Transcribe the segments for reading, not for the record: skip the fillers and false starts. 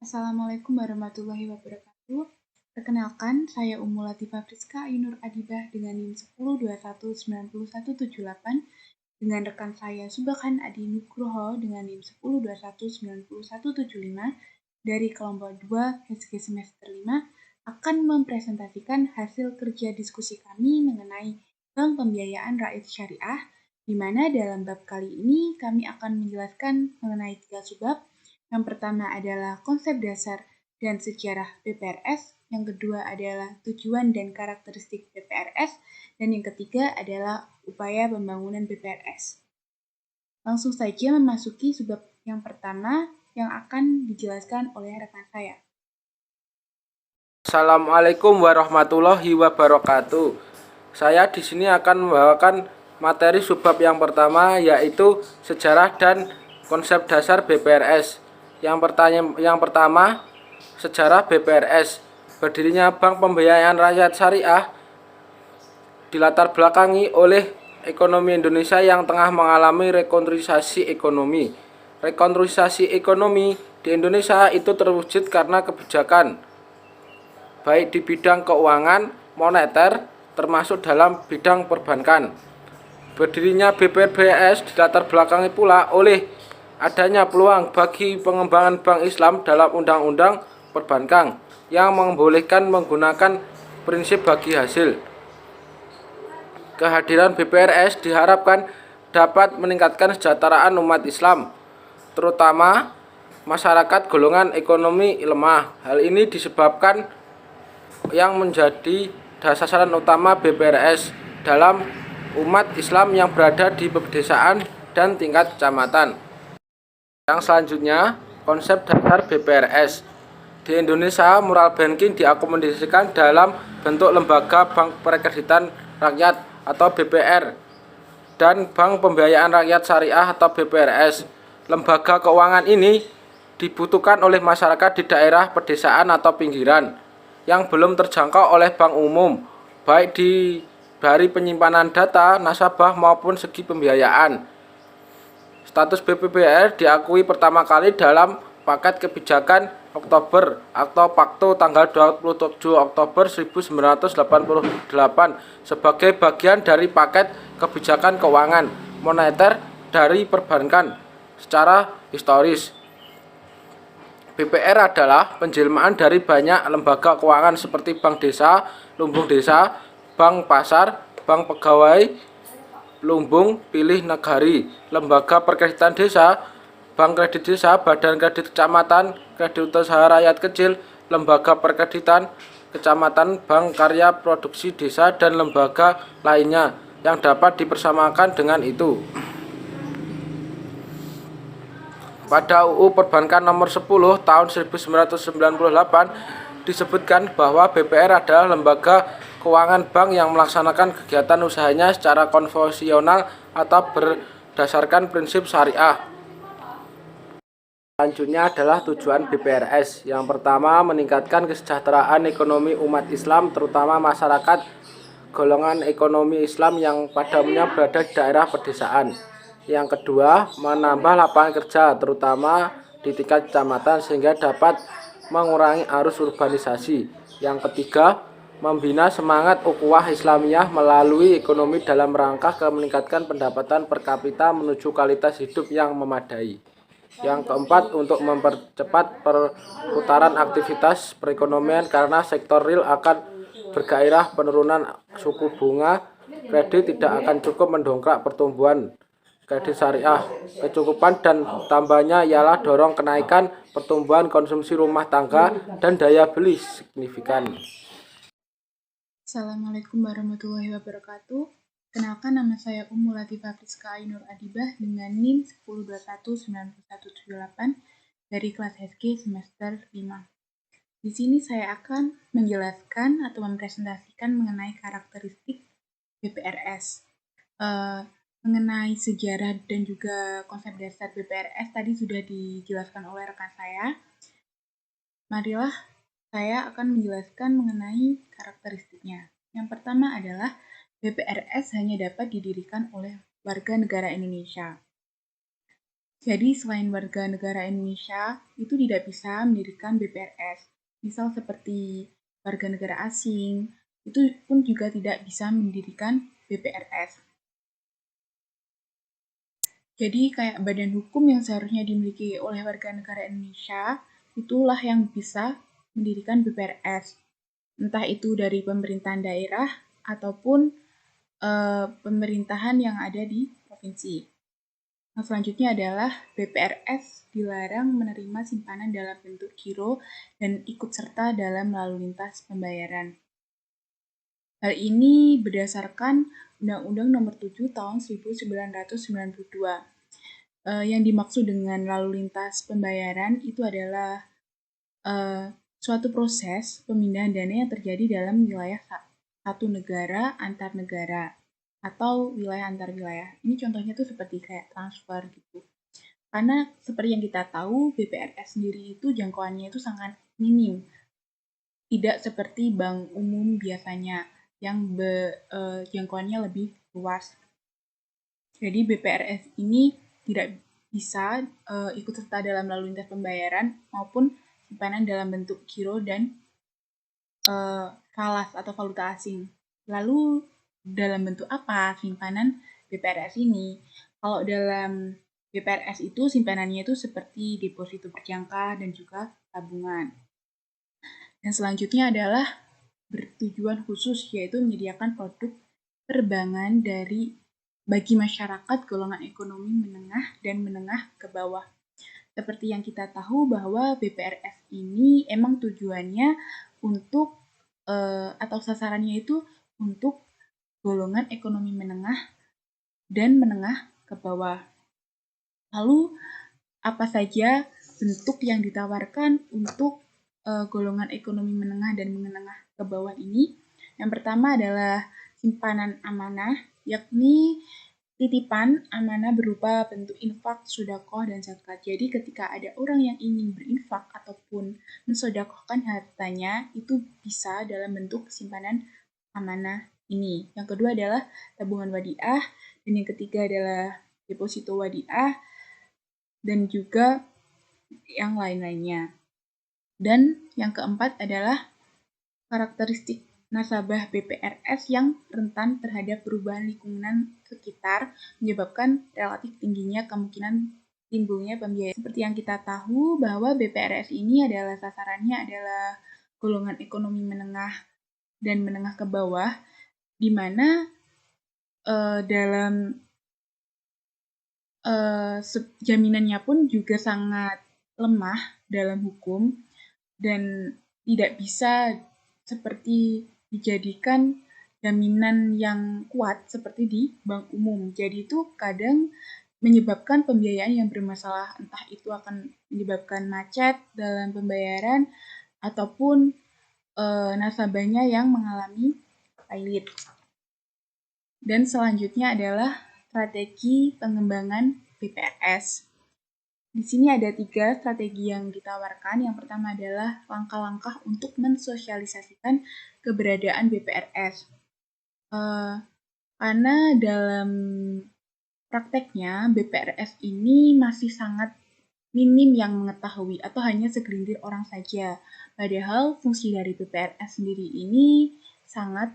Assalamualaikum warahmatullahi wabarakatuh. Perkenalkan, saya Ummu Latifah Friska Ainur Adibah dengan NIM 10219178 dengan rekan saya Subhan Adi Nugroho dengan NIM 10219175 dari kelompok 2 HSG semester 5 akan mempresentasikan hasil kerja diskusi kami mengenai Bank Pembiayaan Rakyat Syariah, di mana dalam bab kali ini kami akan menjelaskan mengenai 3 subbab. Yang pertama adalah konsep dasar dan sejarah BPRS, yang kedua adalah tujuan dan karakteristik BPRS, dan yang ketiga adalah upaya pembangunan BPRS. Langsung saja memasuki subbab yang pertama yang akan dijelaskan oleh rekan saya. Assalamualaikum warahmatullahi wabarakatuh. Saya di sini akan membawakan materi subbab yang pertama, yaitu sejarah dan konsep dasar BPRS. Yang pertama, sejarah BPRS. Berdirinya Bank Pembiayaan Rakyat Syariah dilatar belakangi oleh ekonomi Indonesia yang tengah mengalami rekonstruksi ekonomi. Rekonstruksi ekonomi di Indonesia itu terwujud karena kebijakan baik di bidang keuangan, moneter, termasuk dalam bidang perbankan. Berdirinya BPRS dilatar belakangi pula oleh adanya peluang bagi pengembangan bank Islam dalam undang-undang perbankan yang membolehkan menggunakan prinsip bagi hasil. Kehadiran BPRS diharapkan dapat meningkatkan kesejahteraan umat Islam, terutama masyarakat golongan ekonomi lemah. Hal ini disebabkan yang menjadi sasaran utama BPRS dalam umat Islam yang berada di pedesaan dan tingkat kecamatan. Yang selanjutnya, konsep dasar BPRS. Di Indonesia, moral banking diakomodasikan dalam bentuk lembaga bank perkreditan rakyat atau BPR dan Bank Pembiayaan Rakyat Syariah atau BPRS. Lembaga keuangan ini dibutuhkan oleh masyarakat di daerah pedesaan atau pinggiran yang belum terjangkau oleh bank umum, baik dari penyimpanan data nasabah maupun segi pembiayaan. Status BPPR diakui pertama kali dalam paket kebijakan Oktober atau Pakto tanggal 27 Oktober 1988 sebagai bagian dari paket kebijakan keuangan moneter dari perbankan secara historis. BPR adalah penjelmaan dari banyak lembaga keuangan seperti Bank Desa, Lumbung Desa, Bank Pasar, Bank Pegawai, Lumbung Pilih Negari, Lembaga Perkreditan Desa, Bank Kredit Desa, Badan Kredit Kecamatan, Kredit Usaha Rakyat Kecil, Lembaga Perkreditan Kecamatan, Bank Karya Produksi Desa, dan lembaga lainnya yang dapat dipersamakan dengan itu. Pada UU Perbankan Nomor 10 Tahun 1998 disebutkan bahwa BPR adalah lembaga keuangan bank yang melaksanakan kegiatan usahanya secara konvensional atau berdasarkan prinsip syariah. Selanjutnya adalah tujuan BPRS. Yang pertama, meningkatkan kesejahteraan ekonomi umat Islam, terutama masyarakat golongan ekonomi Islam yang pada umumnya berada di daerah pedesaan. Yang kedua, menambah lapangan kerja, terutama di tingkat kecamatan sehingga dapat mengurangi arus urbanisasi. Yang ketiga, membina semangat ukhuwah Islamiyah melalui ekonomi dalam rangka meningkatkan pendapatan per kapita menuju kualitas hidup yang memadai. Yang keempat, untuk mempercepat perputaran aktivitas perekonomian karena sektor real akan bergairah. Penurunan suku bunga kredit tidak akan cukup mendongkrak pertumbuhan kredit syariah. Kecukupan dan tambahnya ialah dorong kenaikan pertumbuhan konsumsi rumah tangga dan daya beli signifikan. Assalamualaikum warahmatullahi wabarakatuh. Kenalkan, nama saya Ummu Latifah Friska Ainur Adibah dengan NIM 10219178 dari kelas HSG semester 5. Di sini saya akan menjelaskan atau mempresentasikan mengenai karakteristik BPRS. Mengenai sejarah dan juga konsep dasar BPRS tadi sudah dijelaskan oleh rekan saya. Marilah saya akan menjelaskan mengenai karakteristiknya. Yang pertama adalah BPRS hanya dapat didirikan oleh warga negara Indonesia. Jadi selain warga negara Indonesia itu tidak bisa mendirikan BPRS. Misal seperti warga negara asing itu pun juga tidak bisa mendirikan BPRS. Jadi kayak badan hukum yang seharusnya dimiliki oleh warga negara Indonesia itulah yang bisa mendirikan BPRS. Entah itu dari pemerintahan daerah ataupun pemerintahan yang ada di provinsi. Nah, selanjutnya adalah BPRS dilarang menerima simpanan dalam bentuk giro dan ikut serta dalam lalu lintas pembayaran. Hal ini berdasarkan Undang-Undang Nomor 7 Tahun 1992. Yang dimaksud dengan lalu lintas pembayaran itu adalah suatu proses pemindahan dana yang terjadi dalam wilayah satu negara antar negara atau wilayah antar wilayah. Ini contohnya tuh seperti kayak transfer gitu. Karena seperti yang kita tahu, BPRS sendiri itu jangkauannya itu sangat minim. Tidak seperti bank umum biasanya yang jangkauannya lebih luas. Jadi BPRS ini tidak bisa ikut serta dalam lalu lintas pembayaran maupun simpanan dalam bentuk giro dan falas atau valuta asing. Lalu dalam bentuk apa simpanan BPRS ini? Kalau dalam BPRS itu simpanannya itu seperti deposito berjangka dan juga tabungan. Dan selanjutnya adalah bertujuan khusus yaitu menyediakan produk perbankan bagi masyarakat golongan ekonomi menengah dan menengah ke bawah. Seperti yang kita tahu bahwa BPRS ini emang tujuannya untuk atau sasarannya itu untuk golongan ekonomi menengah dan menengah ke bawah. Lalu apa saja bentuk yang ditawarkan untuk golongan ekonomi menengah dan menengah ke bawah ini? Yang pertama adalah simpanan amanah, yakni titipan amanah berupa bentuk infak, sodakoh, dan zakat. Jadi ketika ada orang yang ingin berinfak ataupun mensodakohkan hartanya, itu bisa dalam bentuk simpanan amanah ini. Yang kedua adalah tabungan wadiah, dan yang ketiga adalah deposito wadiah, dan juga yang lain-lainnya. Dan yang keempat adalah karakteristik nasabah BPRS yang rentan terhadap perubahan lingkungan sekitar menyebabkan relatif tingginya kemungkinan timbulnya pembiayaan. Seperti yang kita tahu bahwa BPRS ini adalah sasarannya adalah golongan ekonomi menengah dan menengah ke bawah, di mana dalam jaminannya pun juga sangat lemah dalam hukum dan tidak bisa seperti dijadikan jaminan yang kuat seperti di bank umum. Jadi itu kadang menyebabkan pembiayaan yang bermasalah, entah itu akan menyebabkan macet dalam pembayaran ataupun nasabahnya yang mengalami pailit. Dan selanjutnya adalah strategi pengembangan BPRS. Di sini ada 3 strategi yang ditawarkan. Yang pertama adalah langkah-langkah untuk mensosialisasikan keberadaan BPRS. Karena dalam prakteknya BPRS ini masih sangat minim yang mengetahui atau hanya segelintir orang saja. Padahal fungsi dari BPRS sendiri ini sangat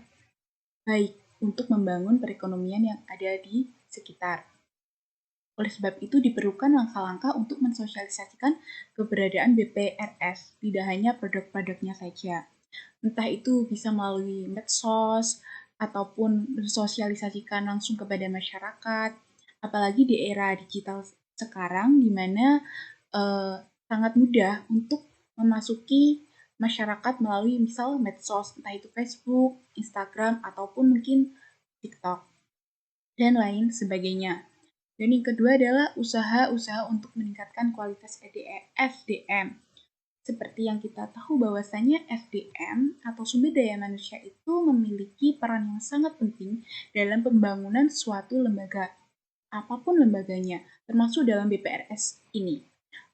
baik untuk membangun perekonomian yang ada di sekitar. Oleh sebab itu diperlukan langkah-langkah untuk mensosialisasikan keberadaan BPRS, tidak hanya produk-produknya saja. Entah itu bisa melalui medsos, ataupun mensosialisasikan langsung kepada masyarakat, apalagi di era digital sekarang, di mana sangat mudah untuk memasuki masyarakat melalui misal medsos, entah itu Facebook, Instagram, ataupun mungkin TikTok, dan lain sebagainya. Dan yang kedua adalah usaha-usaha untuk meningkatkan kualitas SDM. Seperti yang kita tahu bahwasanya SDM atau sumber daya manusia itu memiliki peran yang sangat penting dalam pembangunan suatu lembaga, apapun lembaganya, termasuk dalam BPRS ini.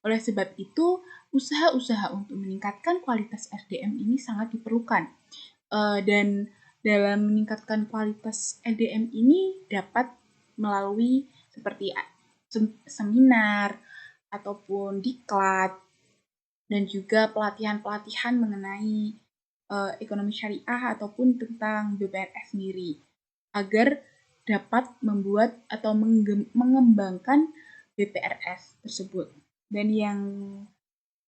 Oleh sebab itu, usaha-usaha untuk meningkatkan kualitas SDM ini sangat diperlukan. Dan dalam meningkatkan kualitas SDM ini dapat melalui seperti seminar ataupun diklat dan juga pelatihan-pelatihan mengenai ekonomi syariah ataupun tentang BPRS sendiri agar dapat membuat atau mengembangkan BPRS tersebut. Dan yang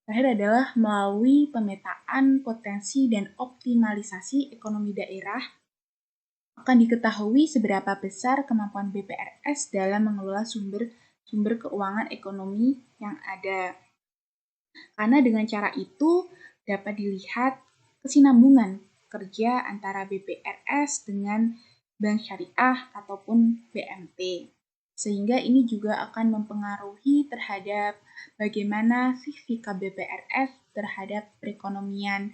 terakhir adalah melalui pemetaan potensi dan optimalisasi ekonomi daerah akan diketahui seberapa besar kemampuan BPRS dalam mengelola sumber keuangan ekonomi yang ada. Karena dengan cara itu dapat dilihat kesinambungan kerja antara BPRS dengan Bank Syariah ataupun BMT. Sehingga ini juga akan mempengaruhi terhadap bagaimana sikap BPRS terhadap perekonomian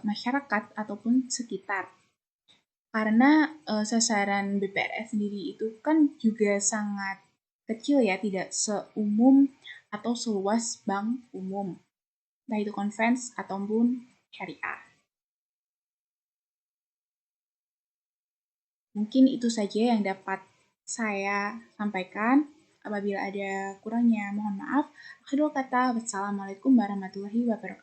masyarakat ataupun sekitar. Karena sasaran BPRS sendiri itu kan juga sangat kecil ya, tidak seumum atau seluas bank umum, entah itu convents ataupun syariah. Mungkin itu saja yang dapat saya sampaikan. Apabila ada kurangnya, mohon maaf. Akhirul kata, wassalamualaikum warahmatullahi wabarakatuh.